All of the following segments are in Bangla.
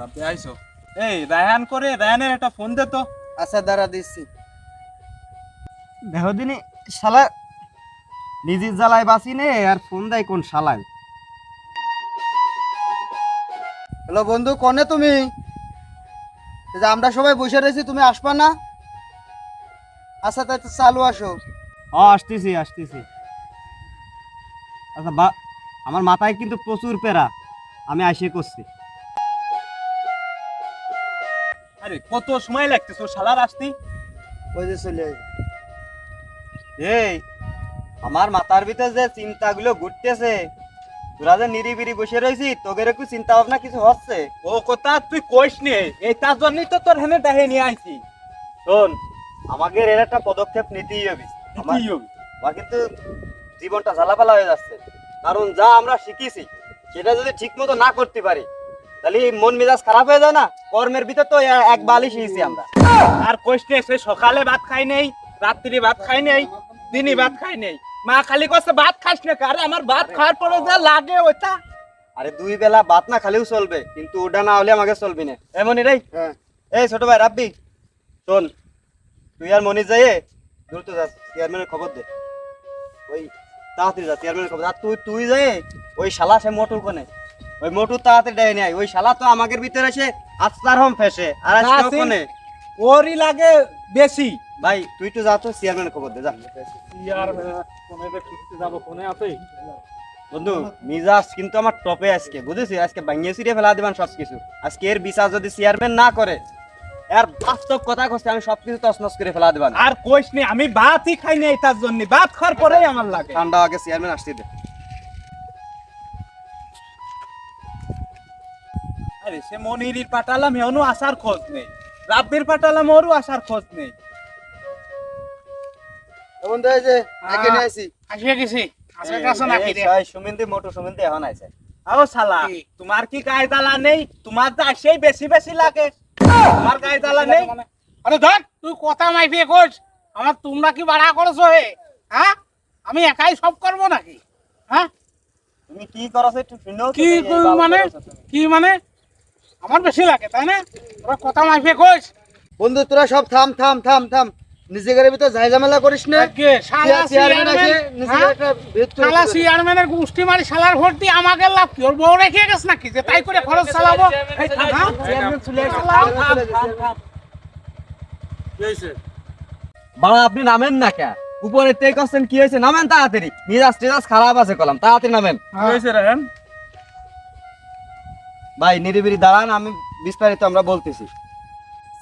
রাব্বি আইছো। এই রায়হান করে রায়হানের একটা ফোন দে তো। আচ্ছা দাঁড়া দিচ্ছি। দেখো দিনই শালা নিজের জ্বালায় বাঁচি নে আর ফোন দেয় কোন শালায়। হ্যালো বন্ধু, কনে তুমি? এই যে আমরা সবাই বসে রয়েছি, তুমি আসবা না? আচ্ছা তাই তো চালু আসো। আসতেছি আসতেছি। আচ্ছা আমার মাথায় কিন্তু প্রচুর পেরা, আমি আইসে করছি। আরে কত সময় লাগতেছে শালার আসতে? ওই যে চলে আসবে। এই আমার মাথার ভিতরে যে চিন্তাগুলো ঘুরতেছে, তোরা যে নিরিবিরি বসে রয়েছি, তোদের একটু চিন্তা ভাবনা কিছু হচ্ছে? ও কথা তুই কইস নে, এই তার জন্যই তো তোর হেনে দেখে নিয়ে আইছি। শোন, আমাদের এর একটা পদক্ষেপ নিতেই হবে। আমার কিন্তু জীবনটা ঝালাপালা হয়ে যাচ্ছে, কারণ যা আমরা শিখেছি সেটা যদি ঠিক মতো না করতে পারি তাহলে মন মেজাজ খারাপ হয়ে যায় না? কর্মের ভিতর তো এক বালি শিখেছি আমরা। আর কইস নে, সে সকালে ভাত খাই নেই, রাত্রি ভাত খাই নেই, দিনই ভাত খাই নেই। মা খালি কইছে ভাত খাস না, আরে আমার ভাত খাওয়ার পরে যা লাগে ওইটা। আরে দুই বেলা ভাত না খালেও চলবে, কিন্তু ওটা না হলে আমাকে চলবি না। এমনই রে। এই ছোট ভাই রাব্বি, শোন, তুই আর মনি যাই দ্রুত যা, চেয়ারম্যানের খবর দে। ওই তাড়াতাড়ি যা, চেয়ারম্যানের খবর। আর তুই যাই ওই শালা সে মোটর কোনে, ওই মোটর তাড়াতাড়ি দেয় নাই। ওই শালা তো আমাদের ভিতরে এসে আস্তার হোম ফেসে আর আজকে কোনে ওরই লাগে বেশি। ভাই তুই তো যা, তো চেয়ারম্যানের খবর দে যা। বন্ধু মিজাজ কিন্তু আমার টপে আজকে, বুঝেছি? আজকে ভাঙিয়ে ছিঁড়ে ফেলা দিবান সবকিছু। আজকে এর বিচার যদি চেয়ারম্যান না করে, আর বাস্তব কথা কইছে, আমি সবকিছু তছনছ করে ফেলা দিবান। আর কইস নি, আমি ভাতই খাই নাই তার জন্য, ভাত খাওয়ার পরেই আমার লাগে। ঠান্ডা আগে চেয়ারম্যান আসতে দে। আরে সে মনিরির পাঠালাম, এখনো আসার খোঁজ নেই। রাব্বির পাঠালাম, ওরও আসার খোঁজ নেই। বন্ধু এই যে একে নিয়ে আইছি। আসিয়া গেছি। আসা নাকি রে? এই সুমিন্দি মোটর সুমিন্দি এখন আইছে। ও শালা, তোমার কি গায়ে জ্বালা নেই? তোমার তো আসেই বেশি বেশি লাগে, তোমার গায়ে জ্বালা নেই? আরে ধর, তুই কথা মাইফিয়ে কইস। আমার তোমরা কি বাড়া করছো হে? হ্যাঁ, আমি একাই সব করবো নাকি? হ্যাঁ, তুমি কি করছ একটু শুনো। কি মানে কি মানে আমার বেশি লাগে তাই না? তোরা কথা মাইফিয়ে কইস। বন্ধু তোরা সব থাম থাম থাম থাম, নিজেদের ভিতর ঝামেলা করিস না। শালা চেয়ারম্যানের গোষ্ঠী মারি শালার ভোট দিয়ে আমাকে লাভ কি? ওর বউ রেখে গেছ নাকি যে তাই করে খরচ চালাবো? বাবা আপনি নামেন না কে? উপরে তে করছেন কি হয়েছে? নামেন তাড়াতাড়ি, মিজাজ টেজাজ খারাপ আছে কলাম, তাড়াতাড়ি নামেন। ভাই নিরিবিরি দাঁড়ান, আমি বিস্তারিত আমরা বলতেছি।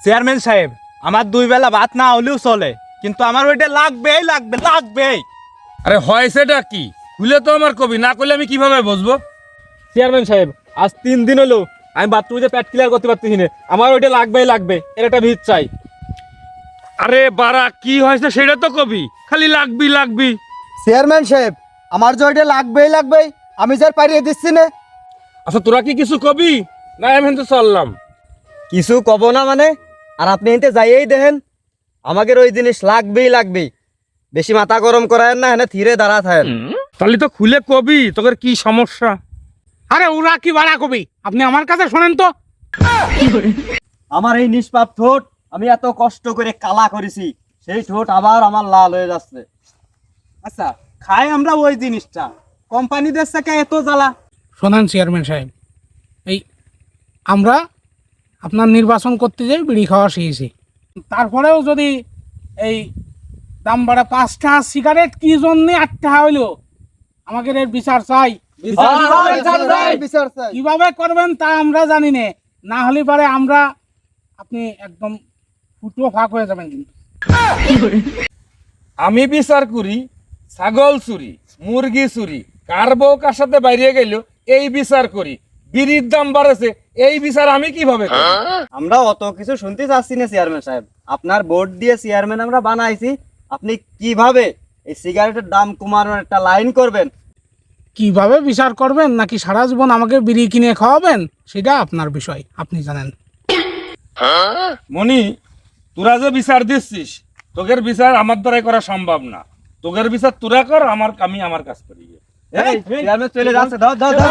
চেয়ারম্যান সাহেব, আমার দুই বেলা ভাত না হলেও চলে, কিন্তু আমার ওইটা লাগবেই লাগবে লাগবেই। আরে হয়েছেটা কি? খুলে তো আমার কবি, না করলে আমি কিভাবে বুঝবো? চেয়ারম্যান সাহেব, আজ 3 দিন হলো আমি বাথরুমে পেট ক্লিয়ার করতে পারতেছি না, আমার ওইটা লাগবেই লাগবে, এর একটা ভিত চাই। আরে বাড়া কি হয়েছে সেটা তো কবি, খালি লাগবি লাগবি। চেয়ারম্যান সাহেব, আমার যে ওইটা লাগবেই লাগবেই, আমি যার পারিয়ে দিচ্ছি না। আচ্ছা তোরা কি কিছু কবি? না আমি তো চললাম। কিছু কব না মানে? আর আপনি এতে যাইয়েই দেখেন, আমাদের ওই জিনিস লাগবেই লাগবেই। বেশি মাথা গরম করায়েন না, এনে ধীরে দাঁড়া থাকেন। তাহলে তো খুলে কবি তোদের কি সমস্যা। আরে ওরা কি বাড়া কবি? আপনি আমার কাছে শোনেন তো। আমার এই নিষ্পাপ ঠোঁট আমি এত কষ্ট করে কালা করেছি, সেই ঠোঁট আবার আমার লাল হয়ে যাচ্ছে। আচ্ছা, খাই আমরা ওই জিনিসটা, কোম্পানিদের থেকে এত জ্বালা। শোনেন চেয়ারম্যান সাহেব, এই আমরা আপনার নির্বাচন করতে যাই বিড়ি খাওয়া শিখেছি, তারপরেও যদি এই দাম বাড়া 5টা সিগারেট কি জন্য 8 টাকা হইলো, আমাদের এর বিচার চাই। কিভাবে করবেন তা আমরা জানি না হলে পারে আমরা আপনি একদম ফুটো ফাঁক হয়ে যাবেন। কিন্তু আমি বিচার করি ছাগল চুরি, মুরগি চুরি, কার বউ কার সাথে বাইরে গেল, এই বিচার করি। বিড়ির দাম বাড়েছে, এই বিচার আমি কিভাবে করি? আমরা অত কিছু শুনতে চাচ্ছি না চেয়ারম্যান সাহেব, আপনার ভোট দিয়ে চেয়ারম্যান আমরা বানাইছি, আপনি কিভাবে এই সিগারেটের দাম কমানোর একটা লাইন করবেন। কিভাবে বিচার করবেন নাকি সারা জীবন আমাকে বিড়ি কিনে খাওয়াবেন সেটা আপনার বিষয়, আপনি জানেন। মনি, তোরা যে বিচার দিচ্ছিস, তোদের বিচার আমার দ্বারাই করা সম্ভব না। তোদের বিচার তোরা কর, আমি আমার কাজ করি। এই চেয়ারম্যান চলে যাচ্ছে, দাও দাও দাও।